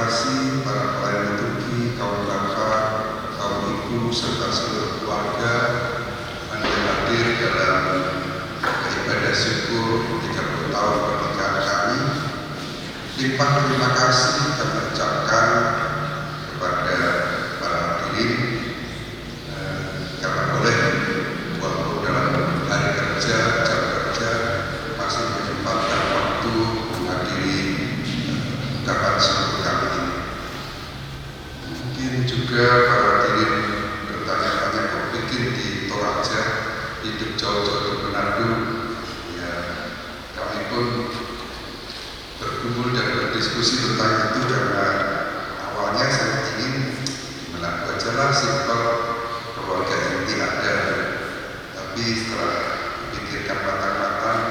kasih para pelayan liturgi, kaum bapak, kaum ibu, serta seluruh keluarga yang hadir dalam ibadah syukur 30 tahun pernikahan kami. Limpah terima kasih kami ucapkan kepada para hadirin karena boleh walaupun dalam hari kerja, jam kerja masih menyempatkan waktu menghadiri ucapan syukur kami ini. Mungkin juga para hadirin bertanya-tanya, kok bikin di Toraja, hidup jauh-jauh di Manado. Ya, kami pun berkumpul dan berdiskusi tentang itu karena awalnya saya ingin Manado aja lah, simpel, keluarga inti ada. Tapi setelah pikirkan matang-matang,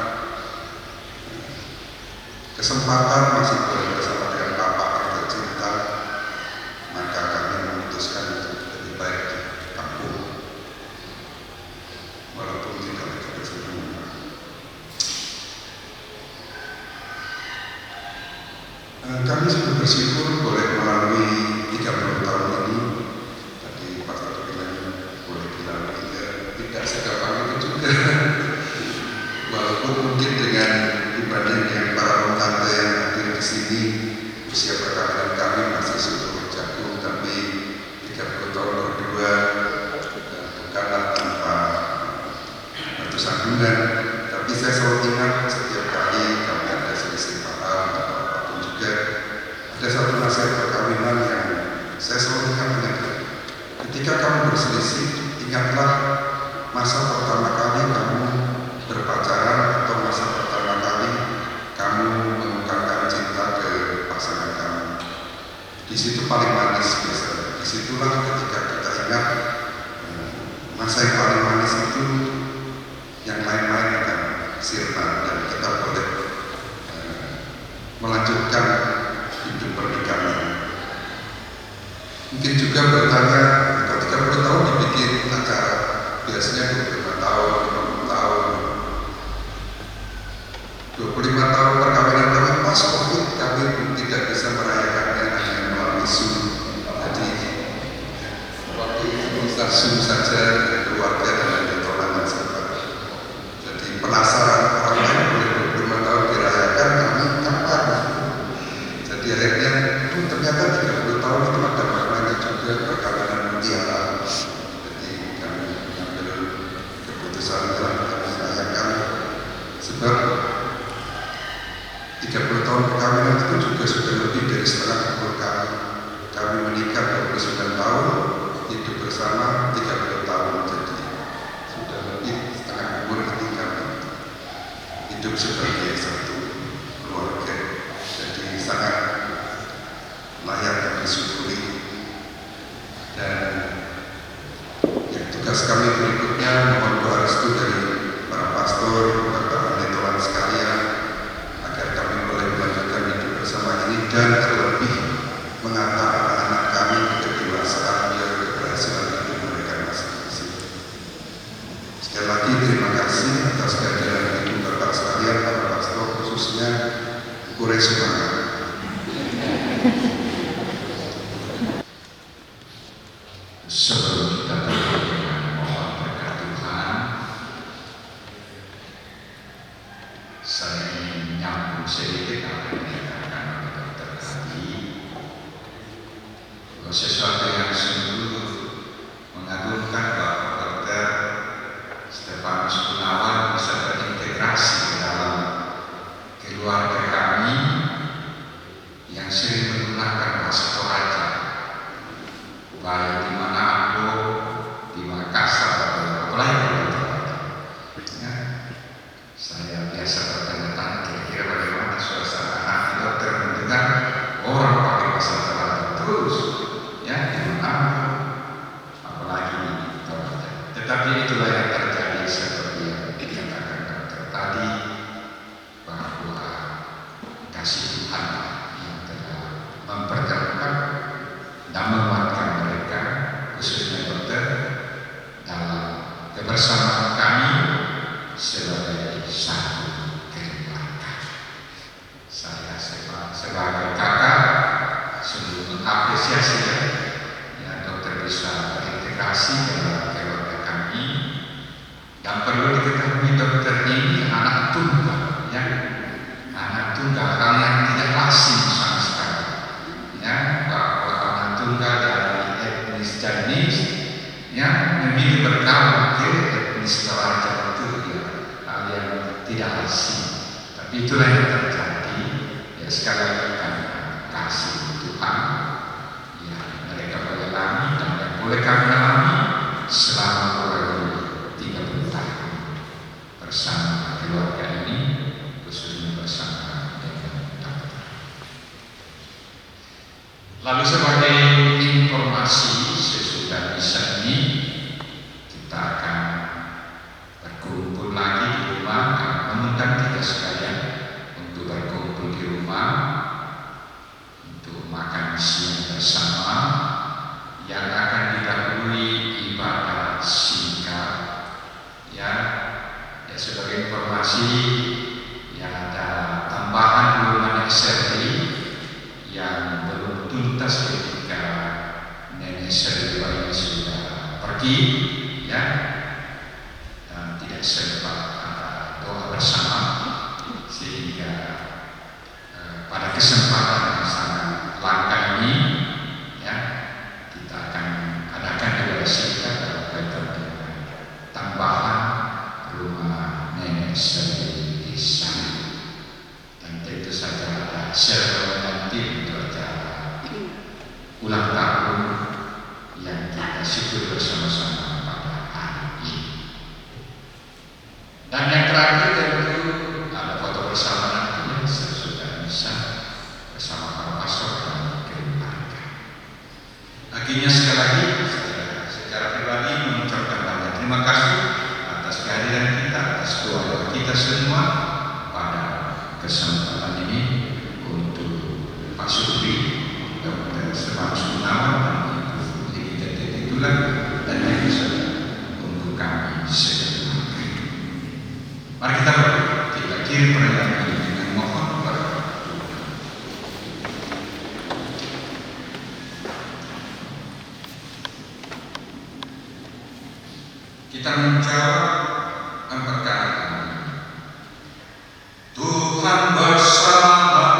kesempatan masih boleh bersama dengan Bapak yang tercinta, maka kami memutuskan untuk lebih baik di kampung, walaupun tidak lagi bersenang. Kami sudah bersyukur boleh melalui 30 tahun ini. Tadi Pastor bilang boleh bilang tidak segampang itu juga. Walaupun mungkin dengan dibanding dengan para tante yang hadir di sini, usia perkawinan kami masih cukup jagung, tapi 30 tahun berdua bukanlah tanpa batu sandungan. Tapi saya selalu ingat setiap kali kami ada selisih paham atau apapun juga, ada satu nasihat perkawinan yang saya selalu ingat. Ketika kamu berselisih, ingatlah masa pertama kali kamu berpacaran atau masa pertama kali kamu mengungkapkan cinta ke pasangan kamu. Di situ paling manis biasanya. Disitulah ketika kita ingat masa yang paling manis itu, yang lain-lain akan sirna dan kita boleh melanjutkan hidup pernikahan. Mungkin juga bertanya, ketika 30 tahun dibikin acara, biasanya 25 tahun, 50 tahun, 25 tahun perkawinan kami pas COVID, kami tidak bisa merayakannya hanya melalui Zoom. Jadi waktu itu bisa Zoom saja keluarga dan ditolak saja. Jadi penasaran orang lain boleh 25 tahun dirayakan, kami kapan? Jadi akhirnya ternyata 30 tahun itu ada maknanya juga, perkawinan mutiara. Jadi kami mengambil keputusan dalam kami merayakan, sebab 30 tahun perkawinan itu juga sudah lebih dari setengah umur kami. Kami menikah 29 tahun, hidup bersama 30 tahun, jadi sudah lebih setengah umur ini kami hidup sebagai satu keluarga. Jadi sangat layak kami syukuri. Dan ya, tugas kami berikutnya mohon doa restu dari para pastor, Bapak Pendeta sekalian, agar kami boleh melanjutkan hidup bersama ini dan terlebih mengantar anak-anak kami ke kedewasaan biar keberhasilan hidup mereka masing-masing. Sekali lagi terima kasih atas kehadiran ibu bapak sekalian, para pastor khususnya Kure Semangat. Sebelum kita berdoa mohon berkat Tuhan, saya ingin menyambung sedikit apa yang dikatakan oleh Dr. tadi. Sesuatu yang sungguh mengagumkan bahwa Dr. Stefanus Gunawan bisa terintegrasi ke dalam keluarga kami yang sering menggunakan bahasa Toraja, baik di Manado, di Makassar, atau lain-lain. Ya, saya biasa bertanya-tanya kira-kira bagaimana suasana anak dokter mendengar orang pakai bahasa Toraja terus, ya di Manado, apalagi di Toraja. Tetapi itulah yang terjadi seperti yang dikatakan dokter tadi, bahwa kasih Tuhan yang telah mempertemukan dan menguatkan mereka, khususnya dokter, dalam kebersamaan kami sebagai satu keluarga. Saya sebagai kakak, apresiasi ya dokter bisa berintegrasi dalam keluarga kami. Dan perlu diketahui dokter ini anak tunggal, ya, anak tunggal, hal yang tidak asing sama sekali, ya, bahwa anak tunggal dari etnis Chinese, ya, memilih bergaul ke etnis Toraja itu, ya, hal yang tidak asing. Tapi itulah yang terjadi, ya, sekali lagi kami kasih Tuhan, ya, mereka boleh alami dan yang boleh kami alami selama kurang lebih 30 tahun bersama keluarga ini, khususnya bersama dengan dokter. Lalu sebagai informasi sesudah misa ini kita akan berkumpul lagi di rumah, mengundang kita sekalian untuk berkumpul di rumah untuk makan siang bersama yang akan didahului ibadah singkat, ya, ya sebagai informasi ya ada tambahan rumah SRI yang belum tuntas ketika nenek Serba ini sudah pergi, ya, dan tidak sempat ada doa bersama, sehingga pada kesempatan yang sangat langka ini, ya, kita akan adakan ibadah singkat dalam kaitan dengan tambahan rumah nenek Serbi di sana. Dan tentu saja ada seremoni nanti untuk acara ulang tahun yang kita syukur bersama-sama pada hari ini. Dan yang terakhir tentu ada foto bersama nantinya sesudah misa bersama para pastor dan keluarga. Akhirnya sekali lagi saya secara pribadi mengucapkan banyak terima kasih atas kehadiran kita, atas doa kita semua pada kesempatan ini untuk Pak Supri, Dr. Semanus Gunawan dan Ibu Lili Titulan, dan yang bisa untuk kami semua. Mari kita berdoa. Kita kirim perayaan ini dengan mohon kepada Tuhan. Kita menjawab perkataan Tuhan bersamamu.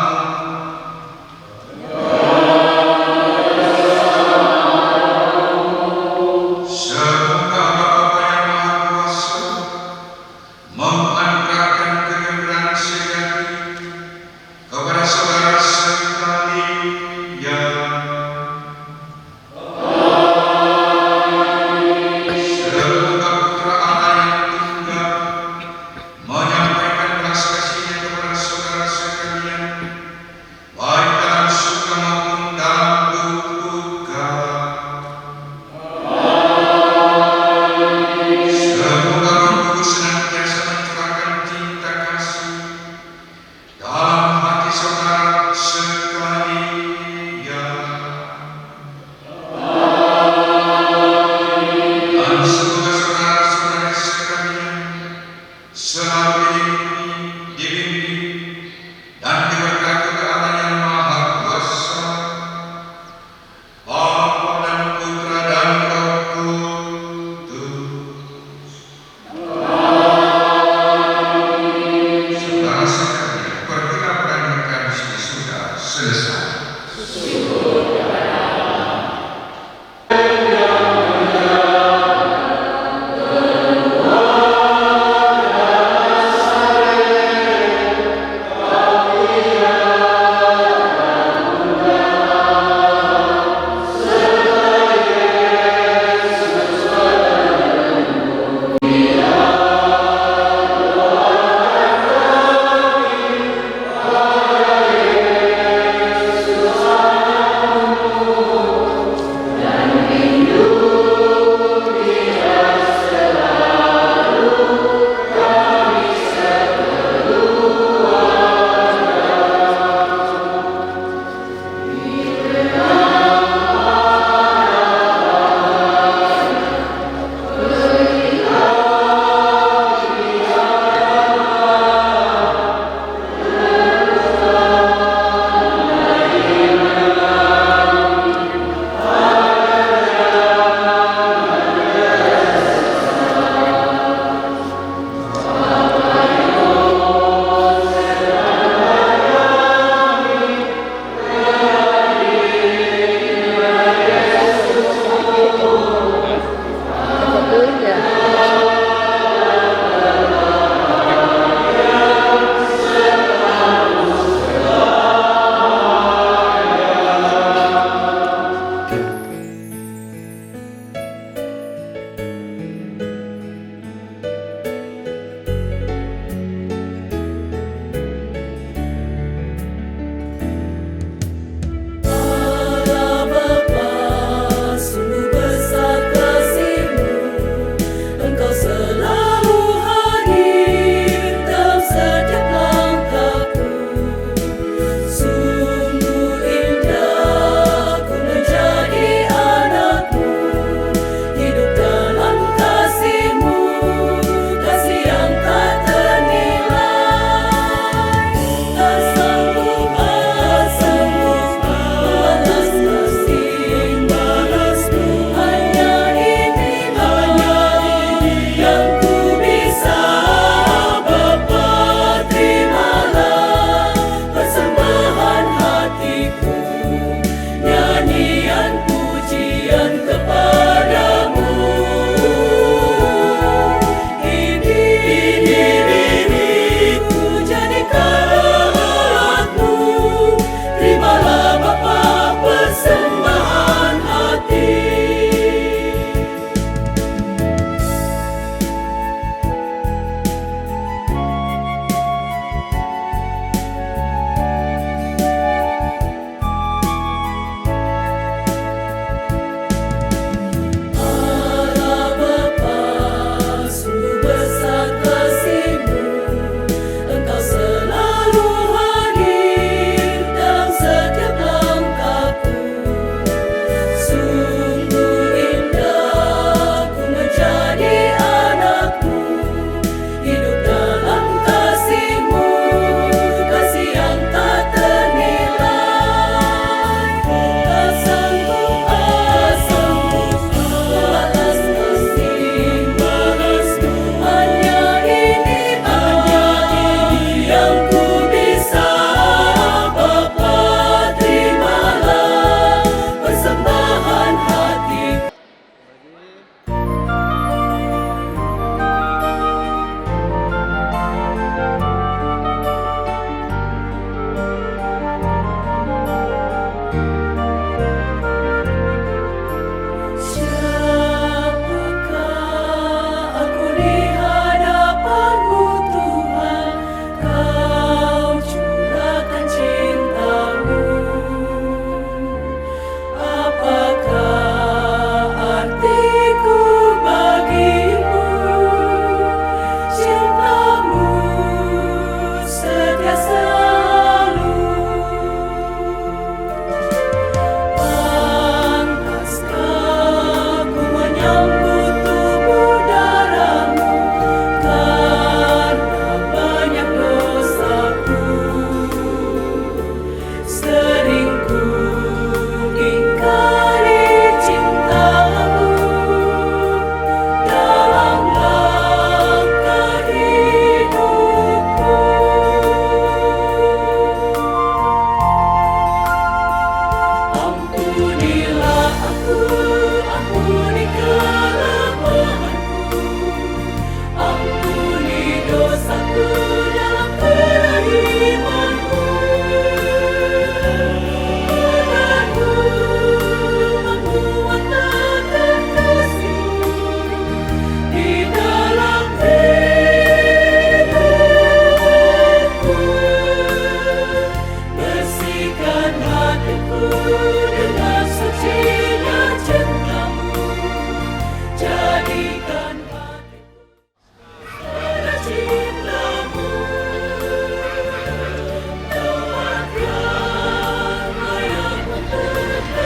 Semoga Bapa yang Maha Kuasa menganugerahkan kebenaran sejati kepada saudara sekalian. Semoga Putra Allah yang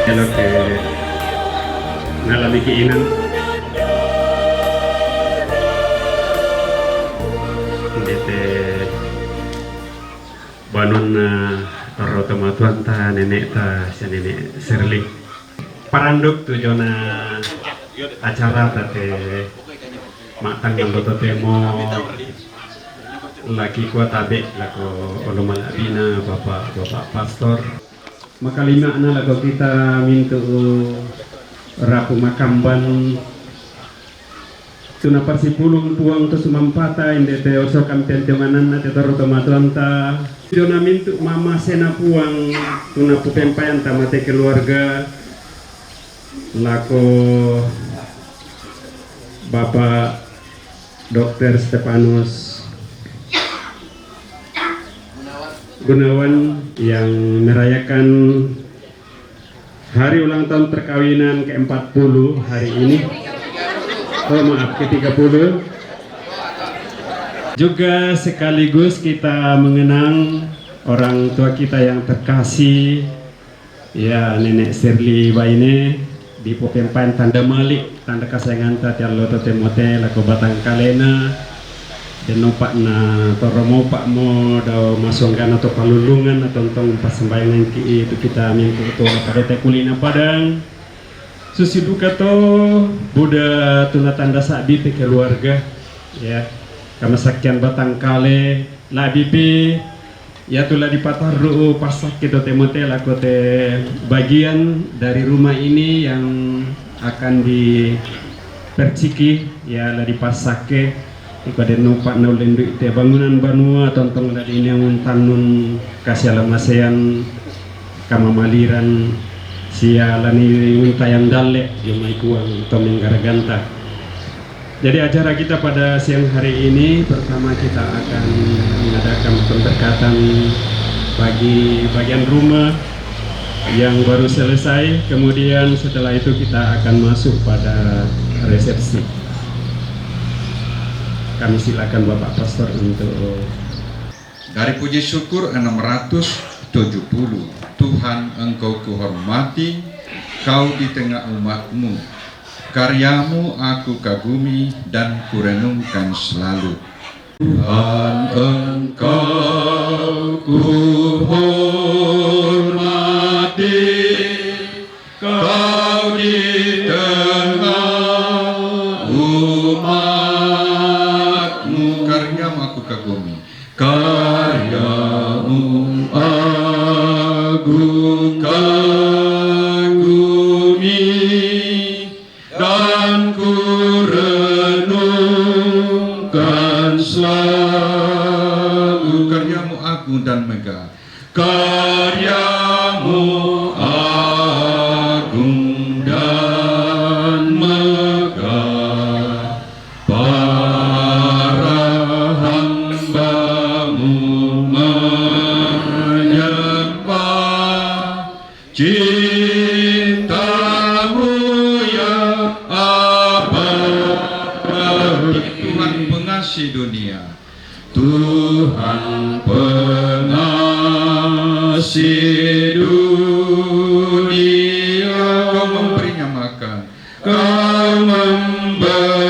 lo que ngalami keinginan dete banun rota matuan ta nenek ta si nenek Serli paranduk tu jona acara tate makan yang toto temo laki kuat abe lako olomal abina bapak pastor makalima na lago kita mintu rapu makamban tuna parsipulung puang tu sumampata inde te oso kampian tianganan na te taro tomatuanta tuna mintu mama sena puang tuna pupempayan tamate keluarga lako Bapak Dr. Stefanus Gunawan yang merayakan hari ulang tahun perkawinan ke-40 hari ini. Oh maaf, ke-30. Juga sekaligus kita mengenang orang tua kita yang terkasih, ya Nenek Serli Baine di Popempan tanda malik tanda kesayangan tatialo temote lako batang kalena dan nopak na toromo pak mo daw masonggan atau palulungan atau tong pasembayangan ki itu kita minggu itu pada teh kulina padang susi duka to Buddha tuna tanda sabi te keluarga ya kama sakian batang kale labibi ya tulah dipataru pasak kita temote lako te bagian dari rumah ini yang akan diperciki ya lah dipasake pada nupak naulendu te bangunan banua tontong dari ini yang tanun kasih alamasean kama maliran sialani untayang dalek jumai kuang tomeng garaganta. Jadi acara kita pada siang hari ini pertama kita akan mengadakan pemberkatan bagi bagian rumah yang baru selesai, kemudian setelah itu kita akan masuk pada resepsi. Kami silakan Bapak Pastor untuk dari puji syukur 670. Tuhan Engkau kuhormati, Kau di tengah umat-Mu. Karyamu aku kagumi dan kurenungkan selalu. Dan Engkau kuhormati, Kau di tengah umat-Mu. Karyamu aku kagumi, karyamu aku dan ku renungkan selalu. Karyamu agung dan megah, karyamu agung dan megah. Para hamba-Mu menyembah cinta-Mu ya abadi. Tuhan pengasih dunia, Tuhan pengasih dunia. Kau memberinya makan, Kau memberinya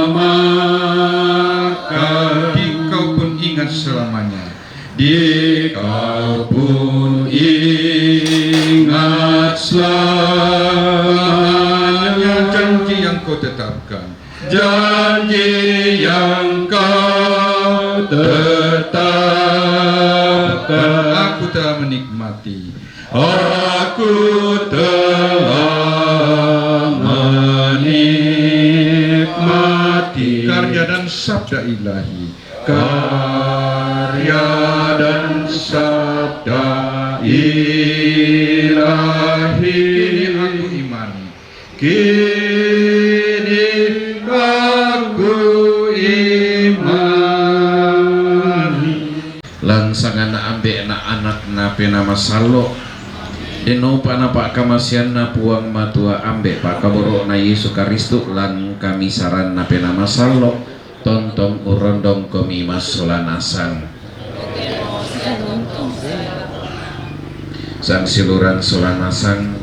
makan. Dikau pun ingat selamanya, Dikau pun ingat selamanya. Janji yang Kau tetapkan, janji yang Kau tetapkan. Aku telah menikmati, aku telah menikmati karya dan sabda ilahi, karya dan sabda ilahi. Kini aku imani, kini aku imani. Langsangan ambek anak nape nama salo deno pana pak kamasian na puang matua ambek pak kaborok na Yesus Kristus lan kami saran nape nama salo tontong urondong komi masulanasan sang siluran solanasang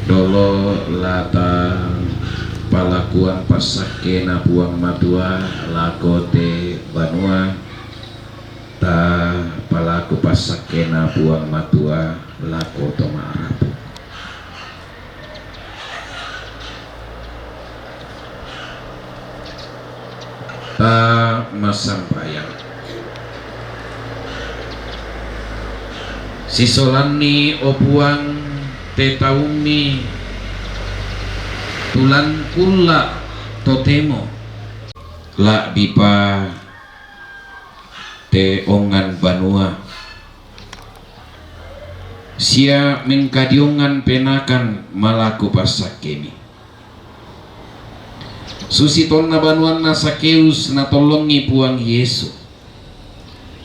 dolo lata palakuan pasake na buang madua lakote banua ta palaku pasake na buang madua lakoto marapu ta masampayang sisolani opuang te taumi tulan kula totemo la bipa te ongan banua sia mengkadiongan penakan malaku pasakemi susiton na banuan na sakeus na tolongi puang Yesu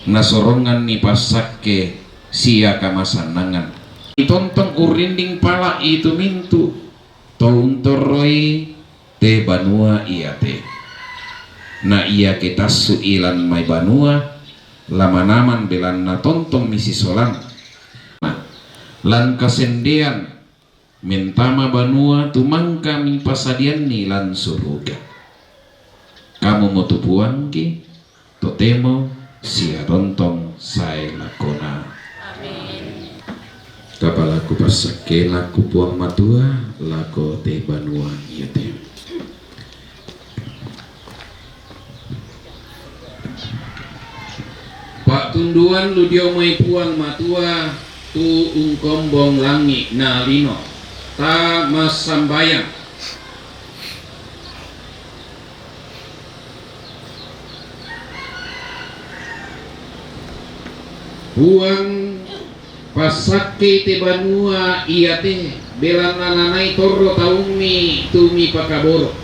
na sorongan ni pasake sia kamasanangan itontong urinding pala itu mintu tauntoroi te banua iya te na iya ketasu ilan may banua lamanaman belan na tontong misi solang lan kasendean mentama banua tumangka min pasadian ni lan suruga kamu motupuan ki totemo sia tontong say lakona kapalaku pasake laku puang matua lako te banua iya te pak tunduan lu dia mai puang matua tu ungkombong langi na lino ta masambayang puang pasake te banua iya te belang nanai torro taumi tumi pakaboro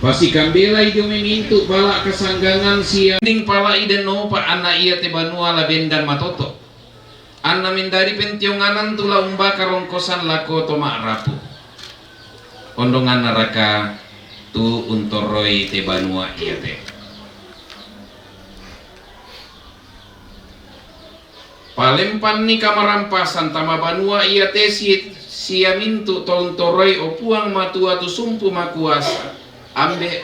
pasti kambela ijo memintu pala kesanggangan sia ding pala iden no pa ana iya te banua la bendan matoto anna mendari pentionganan tula umbaka rongkosan lako toma rapu ondongan naraka tu untoroi te banua iya te palempan ni kamarampasan tama banua iya te sia mintu tontoroi opuang matua tu sumpu makuasa ambe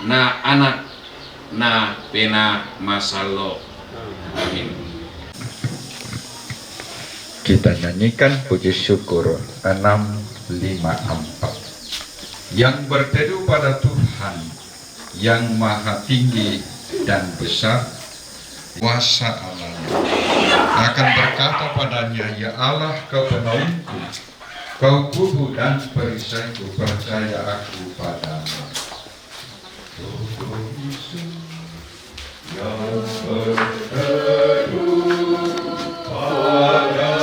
na anak na pena masalo amin. Kita nyanyikan puji syukur 654 yang berteduh pada Tuhan yang maha tinggi dan besar kuasa Allahnya akan berkata padanya, ya Allah kau penolongku, kau kubu dan perisaiku, percaya aku padamu. Tuhan Yesus yang berteduh pada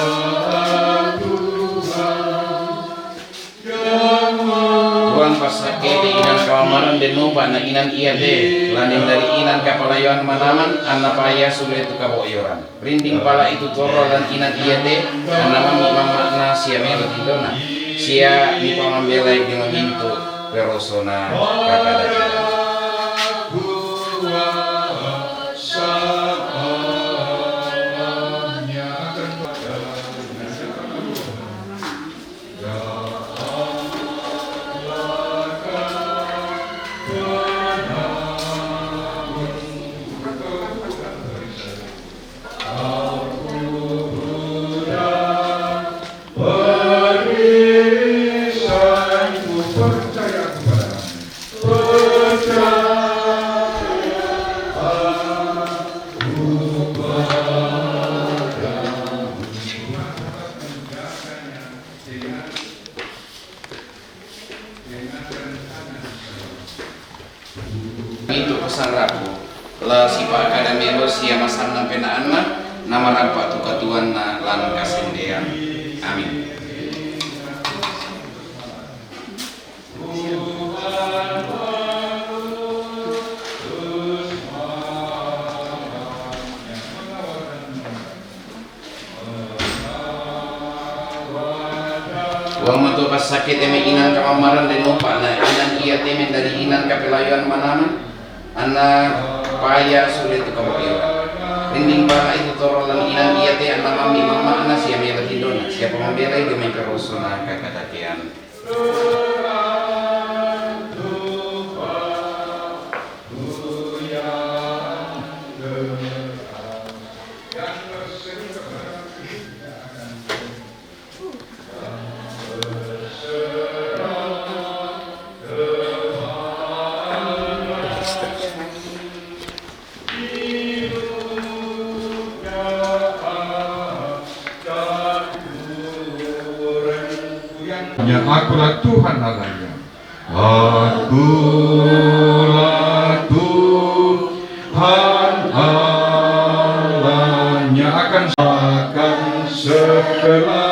Tuang pasake di inan kawamaran den nuba na inan iya de lanin dari inan kapalayuan manaman anna paya sulit tu kaboyoran rinding pala itu toro dan inan iya de anna mami mama na sia melo tindona sia mi pamambelai di mamintu perosona kakada itu pesan rabu la sipa akademelo sia masanna penaanna nama rampak tu katuan na lan kasendean amin. Wang matu pas sakit eme inan kamamaran dan nupa na inan iya temen dari inan kapelayuan manaman anak paya sulit tu kamu urinding para itu torolan inan iya te ang mami mama na siya may latidon siya pamamilay gamay karoso na kakadakian. Ya, akulah Tuhan Allahnya. Akulah Tuhan Allahnya, akan selamat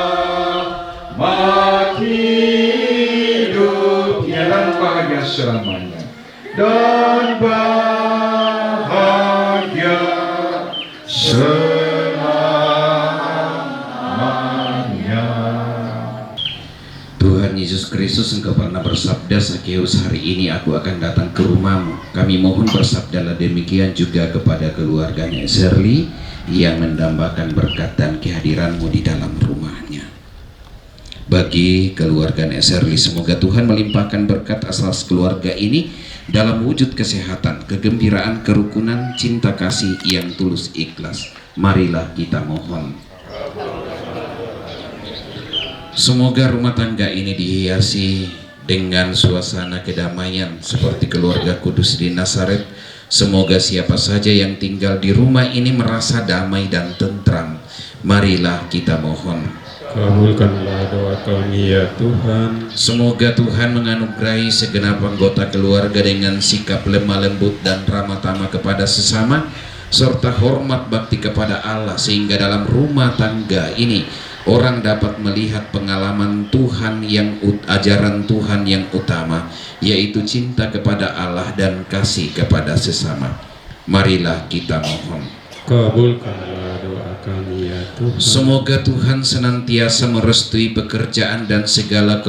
hidupnya dan bahagia selamanya. Dan bahagia selamanya. Tuhan Yesus Kristus, Engkau pernah bersabda, Sakeus, hari ini aku akan datang ke rumahmu. Kami mohon bersabdalah demikian juga kepada keluarganya Shirley yang mendambakan berkat dan kehadiranmu di dalam rumahnya. Bagi keluarga Shirley, semoga Tuhan melimpahkan berkat atas keluarga ini dalam wujud kesehatan, kegembiraan, kerukunan, cinta kasih yang tulus ikhlas. Marilah kita mohon. Semoga rumah tangga ini dihiasi dengan suasana kedamaian seperti keluarga kudus di Nazaret. Semoga siapa saja yang tinggal di rumah ini merasa damai dan tentram. Marilah kita mohon. Kabulkanlah doa kami ya Tuhan. Semoga Tuhan menganugerahi segenap anggota keluarga dengan sikap lemah lembut dan ramah tamah kepada sesama, serta hormat bakti kepada Allah, sehingga dalam rumah tangga ini orang dapat melihat pengalaman Tuhan yang ajaran Tuhan yang utama, yaitu cinta kepada Allah dan kasih kepada sesama. Marilah kita mohon. Kabulkanlah doa kami ya Tuhan. Semoga Tuhan senantiasa merestui pekerjaan dan segala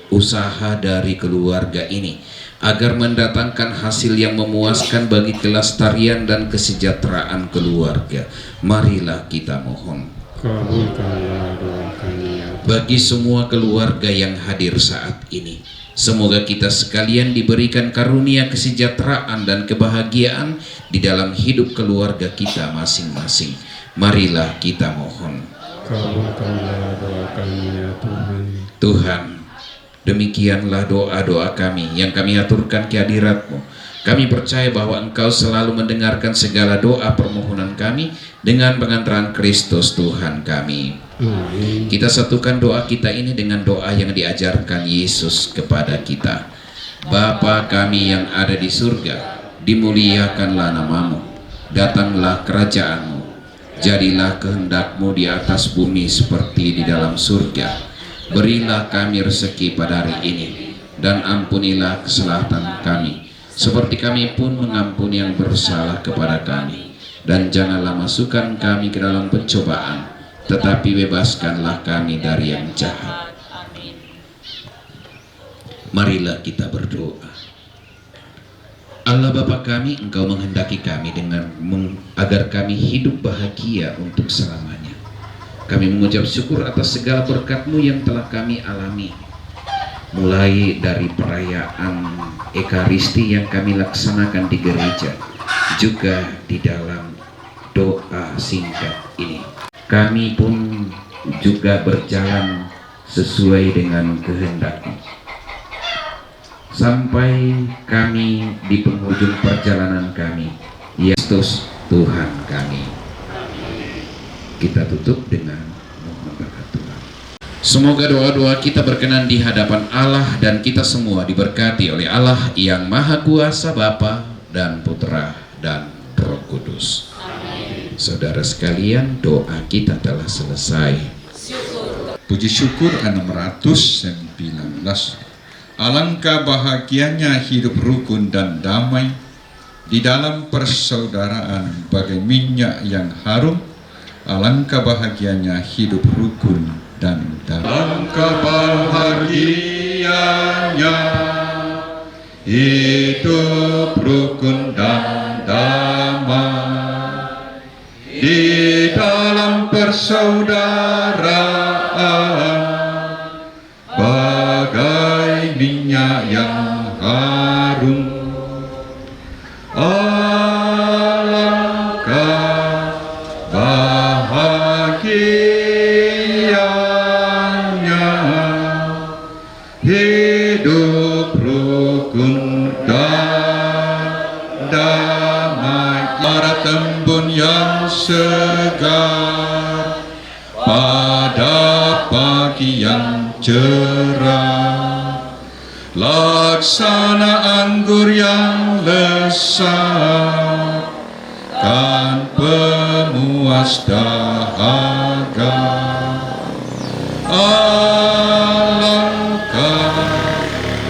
usaha dari keluarga ini, agar mendatangkan hasil yang memuaskan bagi kelestarian dan kesejahteraan keluarga. Marilah kita mohon. Kabulkanlah doa kami ya Tuhan. Bagi semua keluarga yang hadir saat ini, semoga kita sekalian diberikan karunia kesejahteraan dan kebahagiaan di dalam hidup keluarga kita masing-masing. Marilah kita mohon. Kabulkanlah doa kami ya Tuhan. Tuhan, demikianlah doa-doa kami yang kami aturkan ke hadirat-Mu. Kami percaya bahwa Engkau selalu mendengarkan segala doa permohonan kami dengan pengantaran Kristus Tuhan kami. Amin. Kita satukan doa kita ini dengan doa yang diajarkan Yesus kepada kita. Bapa kami yang ada di surga, dimuliakanlah namamu, datanglah kerajaan-Mu, jadilah kehendak-Mu di atas bumi seperti di dalam surga. Berilah kami rezeki pada hari ini, dan ampunilah kesalahan kami, seperti kami pun mengampuni yang bersalah kepada kami. Dan janganlah masukkan kami ke dalam pencobaan, tetapi bebaskanlah kami dari yang jahat. Marilah kita berdoa. Allah Bapa kami, Engkau menghendaki kami agar kami hidup bahagia untuk selamanya. Kami mengucap syukur atas segala berkat-Mu yang telah kami alami, mulai dari perayaan Ekaristi yang kami laksanakan di gereja, juga di dalam doa singkat ini. Kami pun juga berjalan sesuai dengan kehendak-Mu, sampai kami di penghujung perjalanan kami, Yesus Tuhan kami. Kita tutup dengan mohon berkat Tuhan. Semoga doa-doa kita berkenan di hadapan Allah, dan kita semua diberkati oleh Allah yang Maha Kuasa, Bapa dan Putra dan Roh Kudus. Amin. Saudara sekalian, doa kita telah selesai. Puji syukur 619. Alangkah bahagianya hidup rukun dan damai di dalam persaudaraan bagai minyak yang harum. Alangkah bahagianya hidup rukun dan damai. Alangkah bahagianya hidup rukun dan damai dalam persaudaraan, bagai minyak yang harum. Alangkah bahagianya hidup rukun dan damai, para tembun yang segar pada pagi yang cerah, laksana anggur yang lesat, kan pemuas dahaga. Alangkah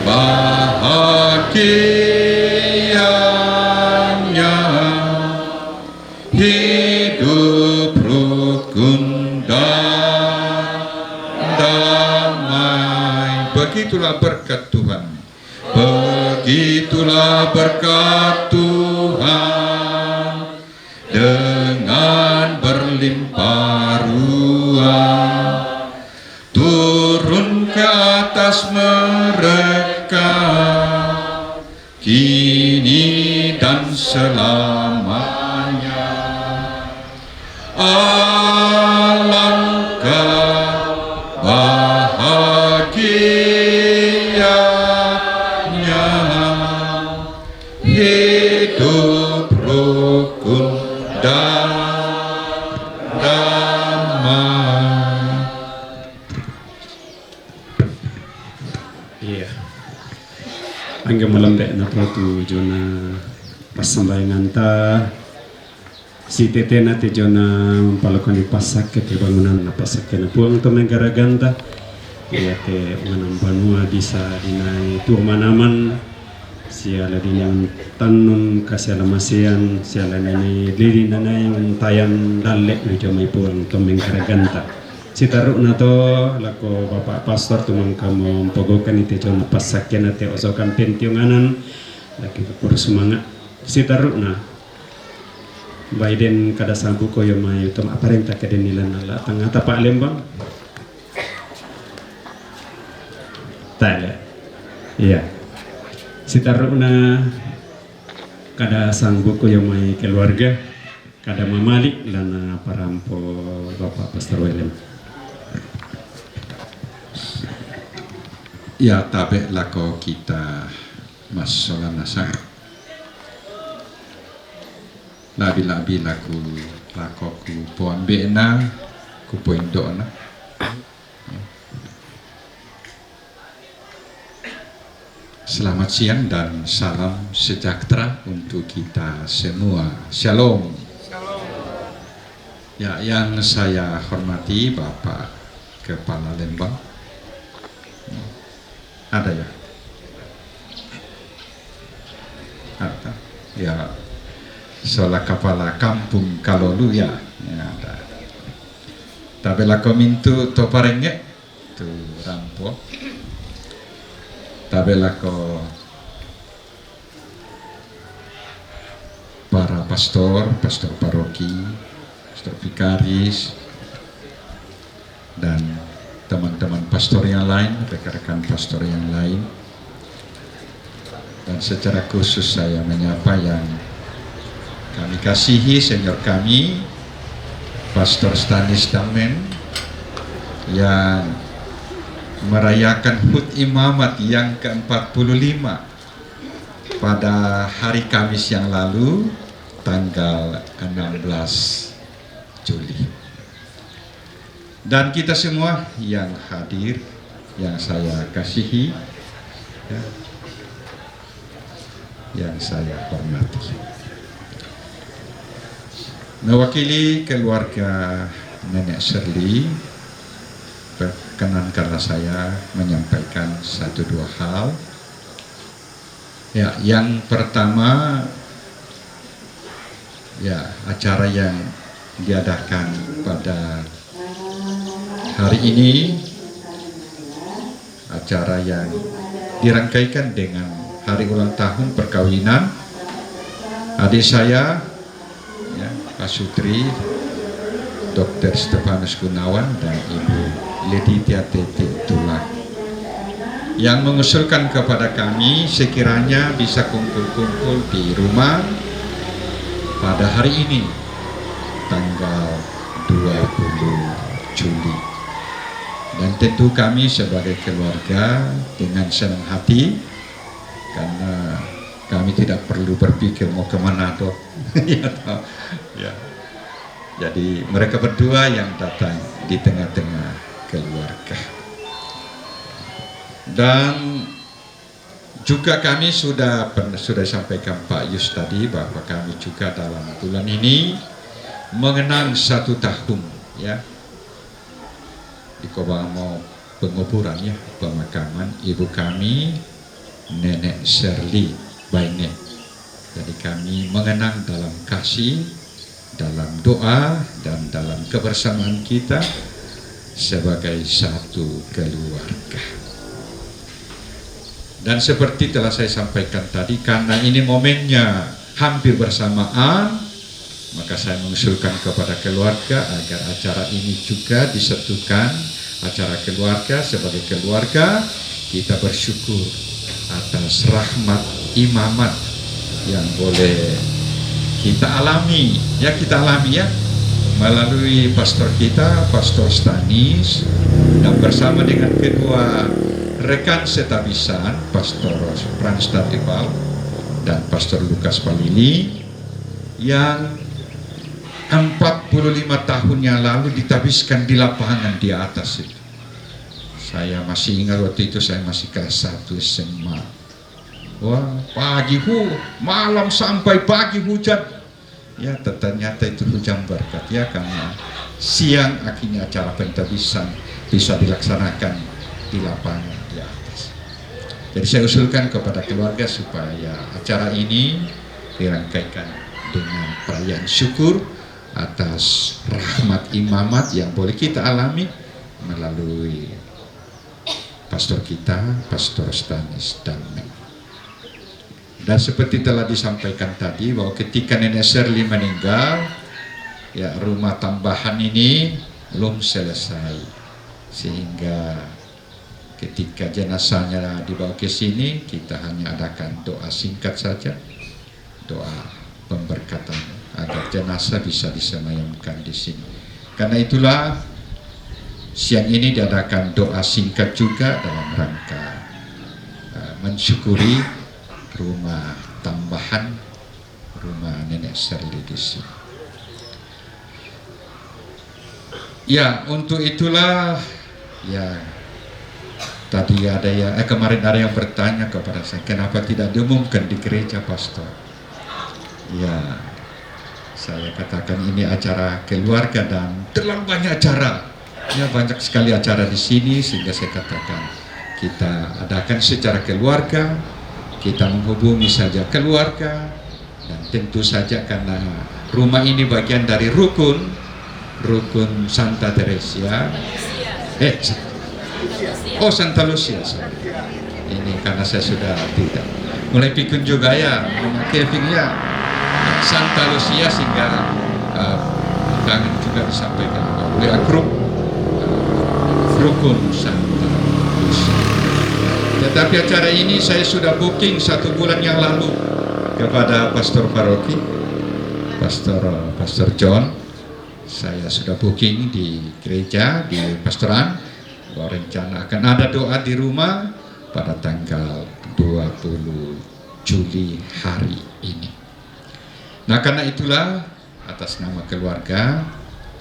bahagianya hidup rukun dan damai. Begitulah berkat Tuhan. Begitulah berkat Tuhan, dengan berlimpah ruah turun ke atas mereka, kini dan selamanya. Alangkah bahagianya hidup rukun dan damai. Iya. Angga malam dek na tu jona pasambayangan ta si tete na te jona palakoni pasak ke bangunan na pasak ke na puang to negara ganta. Iya te manam banua bisa dinai tu manaman siala dinang tanun kasiala masian siala nani lili nanay tayan dalek na jomay puang to negara ganta. Si taruh na to lako bapak pastor tumang kamu pogokan ite jona pasakyan ate osokan pentionganan laki pur semangat si taruh na Biden kada sambu ko yo may tum aparenta kada nilan ala tangata pa lembang tale iya si taruh na kada sambu ko yo may keluarga kada mamalik lana parampo bapak pastor William. Ya tabe lako kita masalah nasa labi-labi laku ku puan bena ku poin doa. Selamat siang dan salam sejahtera untuk kita semua. Shalom. Ya, yang saya hormati Bapak Kepala Lembang. Ada ya? Ada. Ya, soal kepala kampung Kalolu ya, ada. Tabela komintu toparenge tu rampo. Tabela ko para pastor paroki, pastor vikaris, dan teman-teman pastor yang lain, rekan-rekan pastor yang lain, dan secara khusus saya menyapa yang kami kasihi senior kami, Pastor Stanis Damen, yang merayakan HUT Imamat yang ke-45 pada hari Kamis yang lalu, tanggal 16 Juli. Dan kita semua yang hadir, yang saya kasihi, ya, yang saya hormati. Mewakili keluarga Nenek Shirley, perkenankanlah saya menyampaikan satu dua hal. Ya, yang pertama, ya, acara yang diadakan pada hari ini, acara yang dirangkaikan dengan hari ulang tahun perkawinan adik saya, ya, Pak Sutri, Dr. Stefanus Gunawan dan Ibu Letitia Tete Tulang yang mengusulkan kepada kami sekiranya bisa kumpul-kumpul di rumah pada hari ini tanggal 20 Juli. Dan tentu kami sebagai keluarga dengan senang hati karena kami tidak perlu berpikir mau kemana dok. Ya. Jadi mereka berdua yang datang di tengah-tengah keluarga. Dan juga kami sudah sampaikan Pak Yus tadi bahwa kami juga dalam bulan ini mengenang 1 tahun ya di Kobamo penguburan ya pemakaman ibu kami Nenek Shirley Baine. Jadi kami mengenang dalam kasih, dalam doa dan dalam kebersamaan kita sebagai satu keluarga. Dan seperti telah saya sampaikan tadi, karena ini momennya hampir bersamaan, maka saya mengusulkan kepada keluarga agar acara ini juga disatukan, acara keluarga. Sebagai keluarga kita bersyukur atas rahmat imamat yang boleh kita alami ya, melalui pastor kita, Pastor Stanis, dan bersama dengan kedua rekan setabisan, Pastor Frans Tatibal dan Pastor Lukas Palili, yang 45 tahun yang lalu ditabiskan di lapangan di atas itu. Saya masih ingat waktu itu saya masih kelas 1 SMA. Wah, malam sampai pagi hujan. Ya, ternyata itu hujan berkat ya, karena siang akhirnya acara pentabisan bisa dilaksanakan di lapangan di atas. Jadi saya usulkan kepada keluarga supaya acara ini dirangkaikan dengan perayaan syukur atas rahmat imamat yang boleh kita alami melalui pastor kita, Pastor Stanis dan Mem. Dan seperti telah disampaikan tadi bahwa ketika Nenek Shirley meninggal, ya rumah tambahan ini belum selesai, sehingga ketika jenazahnya dibawa ke sini kita hanya adakan doa singkat saja, doa pemberkatan agar jenazah bisa disemayamkan di sini. Karena itulah siang ini diadakan doa singkat juga dalam rangka mensyukuri rumah tambahan rumah Nenek Shirley di sini. Ya, untuk itulah ya tadi kemarin ada yang bertanya kepada saya, kenapa tidak diumumkan di gereja, Pastor? Ya, saya katakan ini acara keluarga dan terlalu banyak acara. Ya, banyak sekali acara di sini sehingga saya katakan kita adakan secara keluarga, kita menghubungi saja keluarga, dan tentu saja karena rumah ini bagian dari rukun Santa Teresia. Santa Lucia. Ini karena saya sudah tidak mulai pikun juga ya, Kevin ya. Santa Lucia, sehingga undangan juga disampaikan oleh grup rukun Santa Lucia. Tetapi acara ini saya sudah booking 1 bulan yang lalu kepada Pastor Paroki, Pastor John. Saya sudah booking di gereja, di pastoran, bahwa rencana akan ada doa di rumah pada tanggal 20 Juli hari ini. Nah, karena itulah atas nama keluarga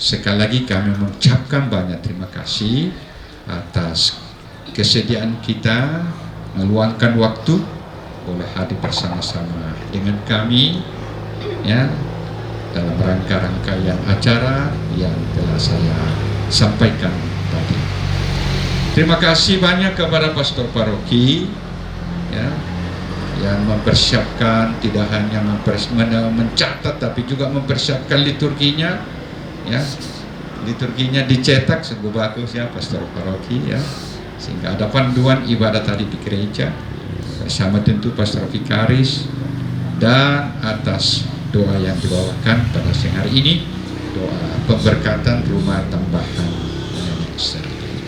sekali lagi kami mengucapkan banyak terima kasih atas kesediaan kita meluangkan waktu boleh hadir bersama-sama dengan kami ya dalam rangkaian acara yang telah saya sampaikan tadi. Terima kasih banyak kepada Pastor Paroki ya, yang mempersiapkan, tidak hanya mencatat tapi juga mempersiapkan liturginya ya. Liturginya dicetak sungguh bagus ya Pastor Paroki ya, sehingga ada panduan ibadah tadi di gereja bersama tentu Pastor Vikaris, dan atas doa yang dibawakan pada siang hari ini doa pemberkatan rumah tambahan Nenek Serli.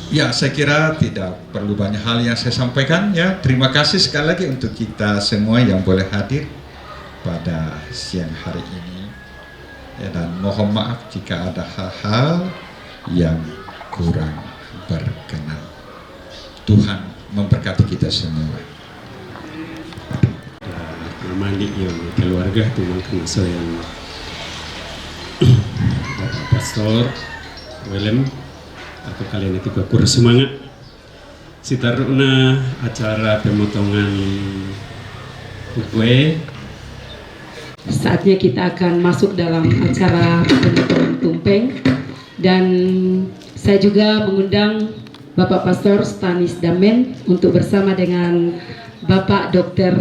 Ya, saya kira tidak perlu banyak hal yang saya sampaikan ya. Terima kasih sekali lagi untuk kita semua yang boleh hadir pada siang hari ini. Ya, dan mohon maaf jika ada hal-hal yang kurang berkenan. Tuhan memberkati kita semua. Mandi yang keluarga tu makan yang Bapak Pastor Willem atau kalian itu kurang semangat. Sitaruna acara pemotongan kue. Saatnya kita akan masuk dalam acara pemotongan tumpeng, dan saya juga mengundang Bapak Pastor Stanis Damen untuk bersama dengan Bapak Dr.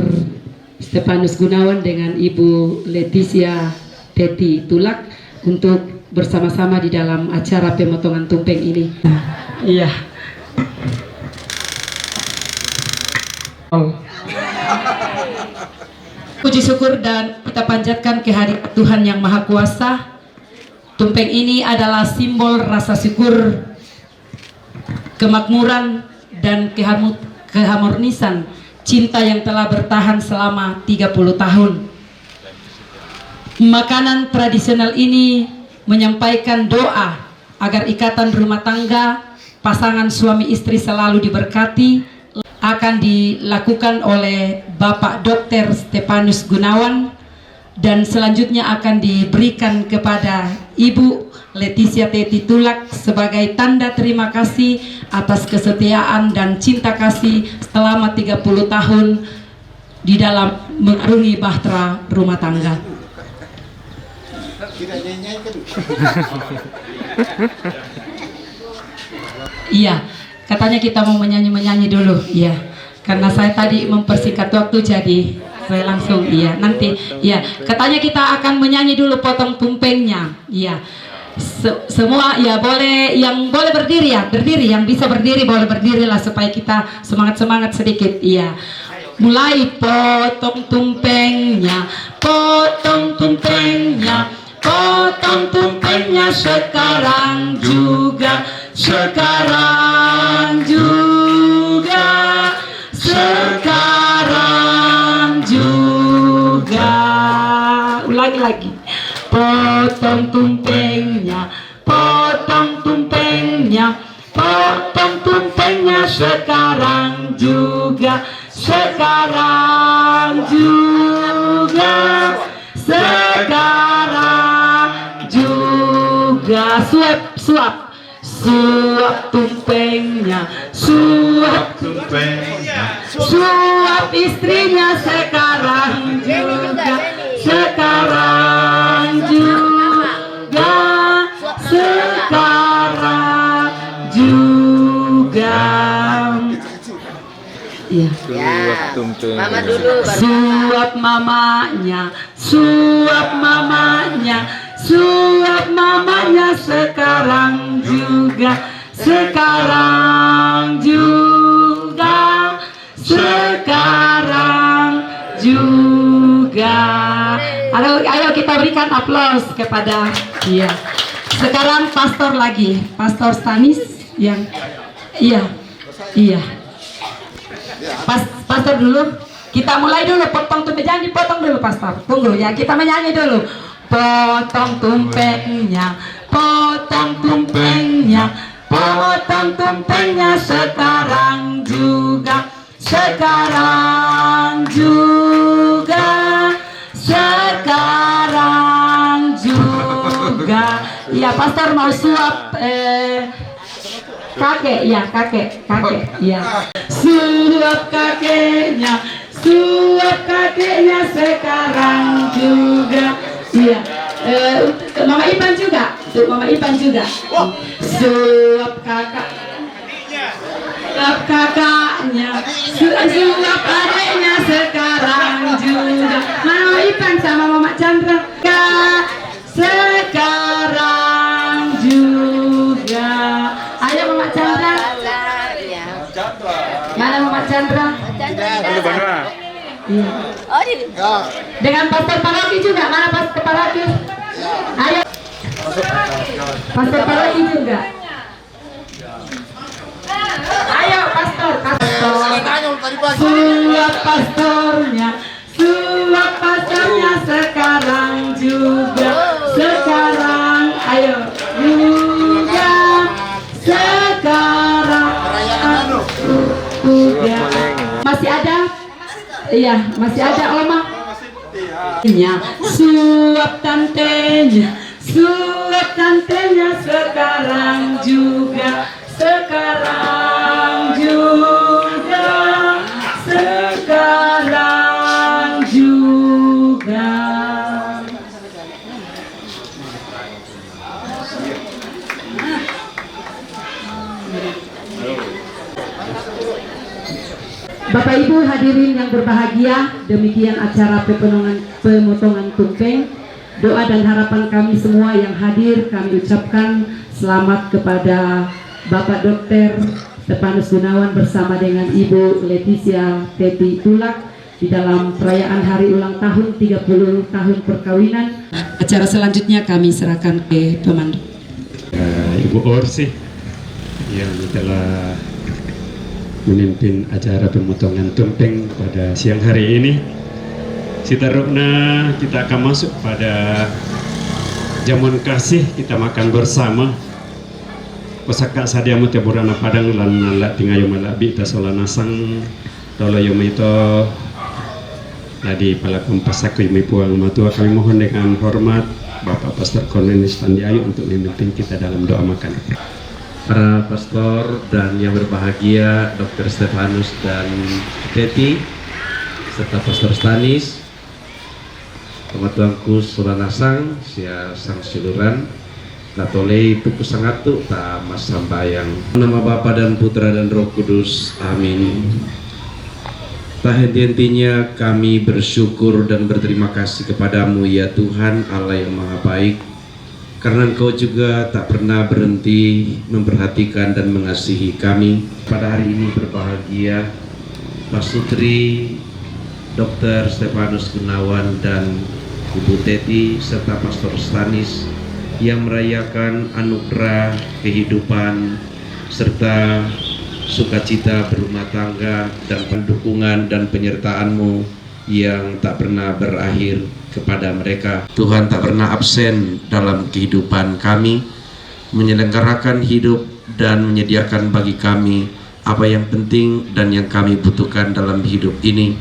Stepanus Gunawan dengan Ibu Leticia Teti Tulak untuk bersama-sama di dalam acara pemotongan tumpeng ini. Iya. Puji syukur dan kita panjatkan kehadirat Tuhan yang Maha Kuasa. Tumpeng ini adalah simbol rasa syukur, kemakmuran dan keharmonisan cinta yang telah bertahan selama 30 tahun. Makanan tradisional ini menyampaikan doa agar ikatan rumah tangga pasangan suami istri selalu diberkati, akan dilakukan oleh Bapak Dr. Stepanus Gunawan, dan selanjutnya akan diberikan kepada Ibu Leticia Teti Tulak sebagai tanda terima kasih atas kesetiaan dan cinta kasih selama 30 tahun di dalam mengarungi bahtera rumah tangga. Iya, katanya kita mau menyanyi dulu. Iya, karena saya tadi mempersingkat waktu jadi saya langsung. Iya, nanti. Iya, katanya kita akan menyanyi dulu potong tumpengnya. Iya, semua ya boleh, yang boleh berdiri ya berdiri, yang bisa berdiri boleh berdiri lah supaya kita semangat sedikit. Iya. Mulai potong tumpengnya, potong tumpengnya, potong tumpengnya sekarang juga, sekarang juga, sekarang juga. Ulangi lagi. Potong tumpengnya, potong tumpengnya, potong tumpengnya sekarang juga, sekarang juga, sekarang juga. Suap tumpengnya, suap tumpengnya, suap istrinya sekarang juga, sekarang juga, sekarang juga. Ya. Mama dulu. Suap mamanya, suap mamanya, suap mamanya sekarang juga, sekarang juga, sekarang juga. Ayo kita berikan aplaus kepada dia. Sekarang pastor lagi, Pastor Stanis yang iya. Pastor dulu. Kita mulai dulu potong tumpeng, jangan dipotong dulu pastor. Tunggu ya, kita menyanyi dulu. Potong tumpengnya, potong tumpengnya, potong tumpengnya sekarang juga, sekarang juga, sekarang juga. Iya, pastor mau suap kakek, ya kakek, ya. Suap kakeknya, suap kakeknya sekarang juga. Iya. Mama Ipan juga, tuh Mama Ipan juga. Suap kakak, suap kakaknya, suap adiknya sekarang juga. Mama Ipan sama Mama Chandra sekarang juga. Ayo Mama Chandra. Mana Mama Chandra? Iya. Dengan pastor paroki juga. Mana pastor paroki? Ayo. Pastor paroki juga. Ayo pastor. Suap pastornya sekarang juga. Sekarang ayo juga. Sekarang juga. Masih ada? Iya, masih ada Oma. Suap tantenya sekarang juga. Sekarang juga. Sekarang juga. Bapak Ibu hadirin yang berbahagia, demikian acara pemotongan tumpeng. Doa dan harapan kami semua yang hadir kami ucapkan selamat kepada Bapak Dr. Stefanus Gunawan bersama dengan Ibu Leticia Teti Tulak di dalam perayaan hari ulang tahun 30 tahun perkawinan. Acara selanjutnya kami serahkan ke pemandu. Ibu Orsi yang telah memimpin acara pemotongan tumpeng pada siang hari ini. Sitarukna kita akan masuk pada jamuan kasih, kita makan bersama. Pasaka sadia mutia burana padang lan nala tingayo malabi ta solana sang tolo yo mito tadi pala pasak yumi puang matua. Kami mohon dengan hormat Bapak Pastor Cornelius Tandiayu untuk memimpin kita dalam doa makan. Para pastor dan yang berbahagia Dr. Stefanus dan Teti serta Pastor Stanis, pematuangku Solana Sang, sia sang siluran, natolei tuku sangat tu ta mas sambayang. Nama Bapa dan Putra dan Roh Kudus, amin. Tak henti-hentinya kami bersyukur dan berterima kasih kepadamu ya Tuhan Allah yang Maha Baik, karena Engkau juga tak pernah berhenti memperhatikan dan mengasihi kami. Pada hari ini berbahagia Pak Sutri, Dr. Stefanus Gunawan dan Ibu Teti serta Pastor Stanis yang merayakan anugerah kehidupan serta sukacita berumah tangga dan pendukungan dan penyertaan-Mu yang tak pernah berakhir kepada mereka. Tuhan tak pernah absen dalam kehidupan kami, menyelenggarakan hidup dan menyediakan bagi kami apa yang penting dan yang kami butuhkan dalam hidup ini.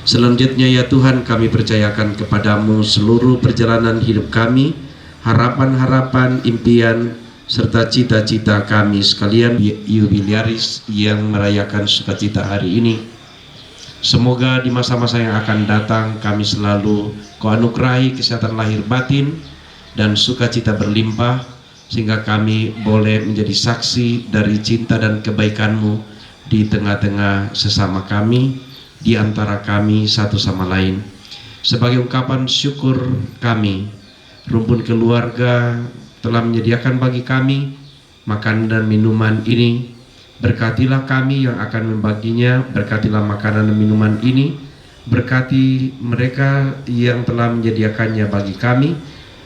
Selanjutnya ya Tuhan, kami percayakan kepadamu seluruh perjalanan hidup kami, harapan-harapan, impian, serta cita-cita kami sekalian jubiliaris yang merayakan sukacita hari ini. Semoga di masa-masa yang akan datang kami selalu Kau anugerahi kesehatan lahir batin dan sukacita berlimpah, sehingga kami boleh menjadi saksi dari cinta dan kebaikan-Mu di tengah-tengah sesama kami, di antara kami satu sama lain. Sebagai ungkapan syukur kami, rumpun keluarga telah menyediakan bagi kami makanan dan minuman ini. Berkatilah kami yang akan membaginya, berkatilah makanan dan minuman ini, berkati mereka yang telah menyediakannya bagi kami.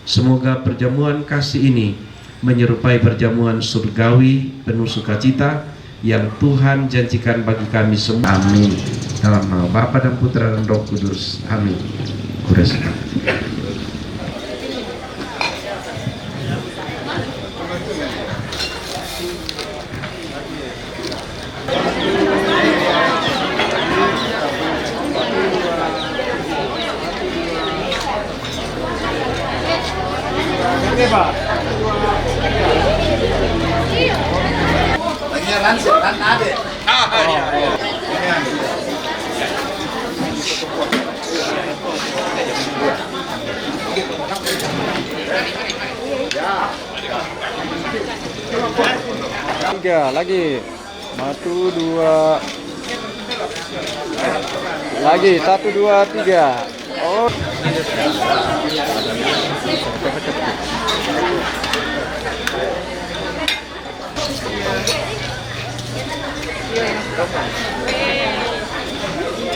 Semoga perjamuan kasih ini menyerupai perjamuan surgawi penuh sukacita yang Tuhan janjikan bagi kami semua. Amin. Dalam nama Bapa dan Putra dan Roh Kudus. Amin. Kuresna. Tiga lagi, satu dua, lagi satu dua tiga. Oh.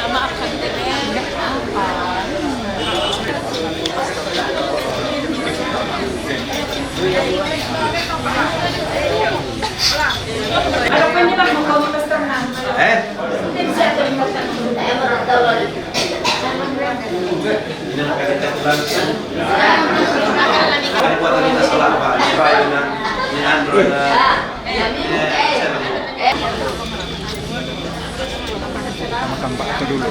Maafkan Makan bakso dulu.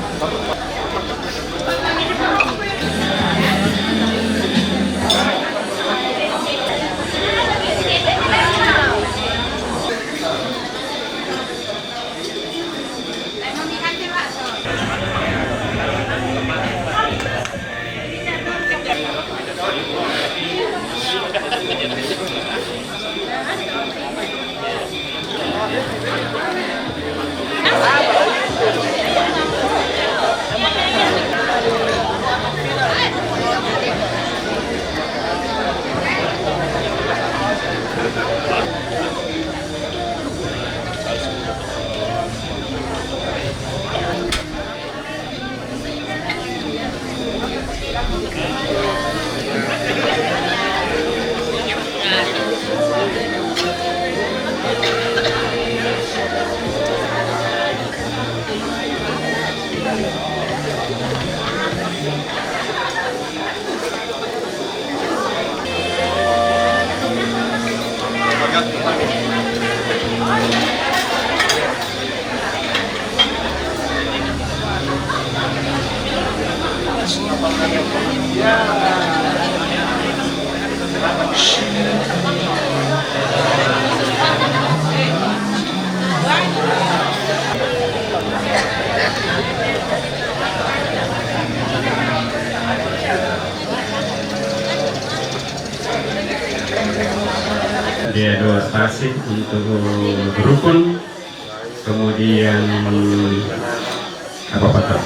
Dia 2 stasi untuk rukun, kemudian apa Pak?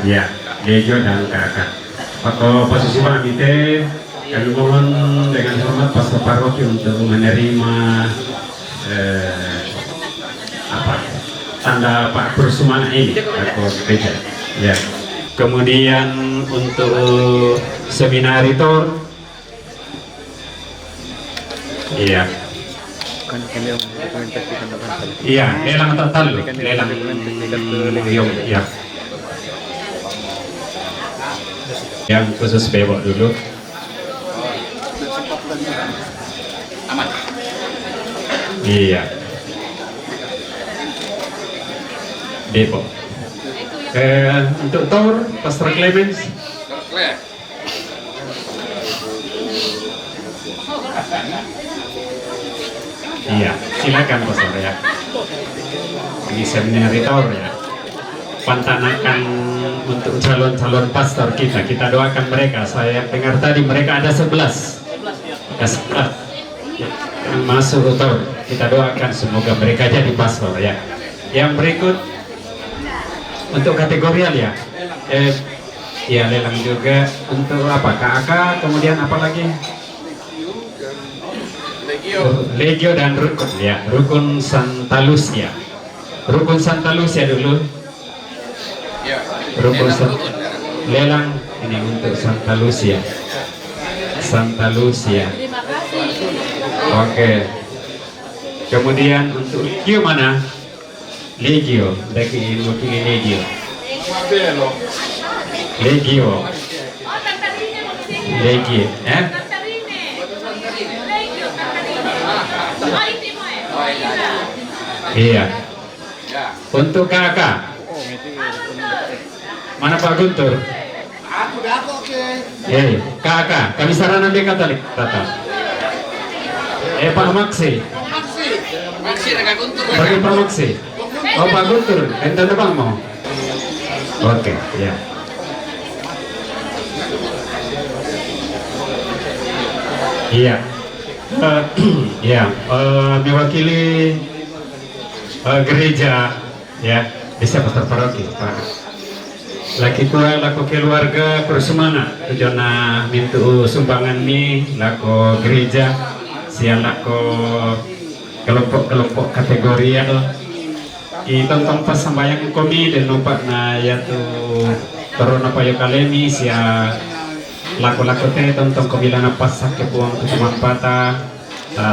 Ya, Lejo dan kakak. Atau posisi Pak Mite, kami mohon dengan hormat Pastor Paroki untuk menerima tanda Pak Persumangan ini atau gereja. Ya. Kemudian untuk seminaritor. Iya. Iya, lelang total, lelang yung, ya. Yang khusus bebok dulu. Iya. Bebok. Untuk Tor, Pastor Clemens. Iya, silakan Pastor ya. Ini seminaritor ya. Pantanakan untuk calon-calon pastor kita. Kita doakan mereka. Saya dengar tadi mereka ada 11. Yang masuk Tor. Kita doakan semoga mereka jadi pastor ya. Yang berikut untuk kategorial ya. Ya lelang juga untuk apa? KAK, kemudian apa lagi? Legio dan rukun ya, rukun Santa Lucia. Rukun Santa Lucia dulu. Rukun lelang ini untuk Santa Lucia. Santa Lucia. Oke. Kemudian untuk Legio mana? Legio, dari Legio. Legio. Legio, Iya. Untuk kakak. Mana Pak Guntur? Kakak, kami saranan dia Katolik datang. Pak Maksi. Bagi Pak Maksi. Oh Pak Guntur, ente depan mau. Oke, ya. Iya. Ya, mewakili gereja ya, bisa Pastor Paroki Pak. Laki tua laku keluarga Persemana tujana mintu sumbangan ni laku gereja siang laku kelompok kategori ya itontong pas sambayang komi dan numpak na yaitu corona payo kalemi sia laku-laku teh tontong kebilana pasak kepuang kecuman patah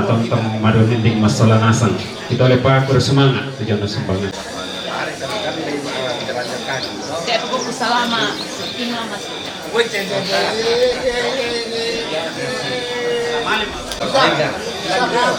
tontong madu ninding masalah nasang itu oleh Pak Persemana tujana sumbangan. Salama imam. Ada.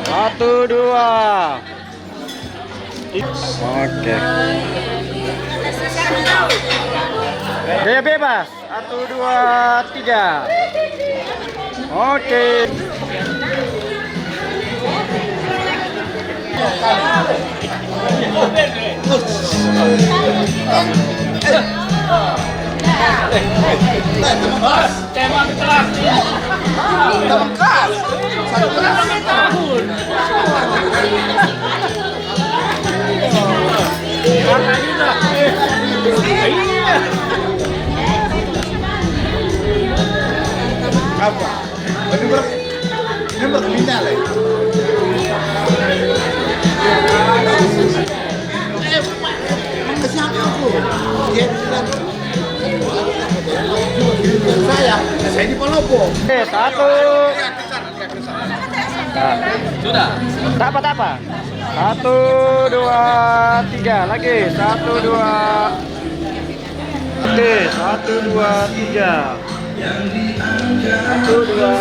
Satu, dua. Oke. Gaya bebas. Satu, dua, tiga. Oke. Oke, satu. Nah, sudah. Tak apa. Satu, dua, tiga. Lagi. Satu, dua. Oke, satu, dua, tiga. Satu, dua.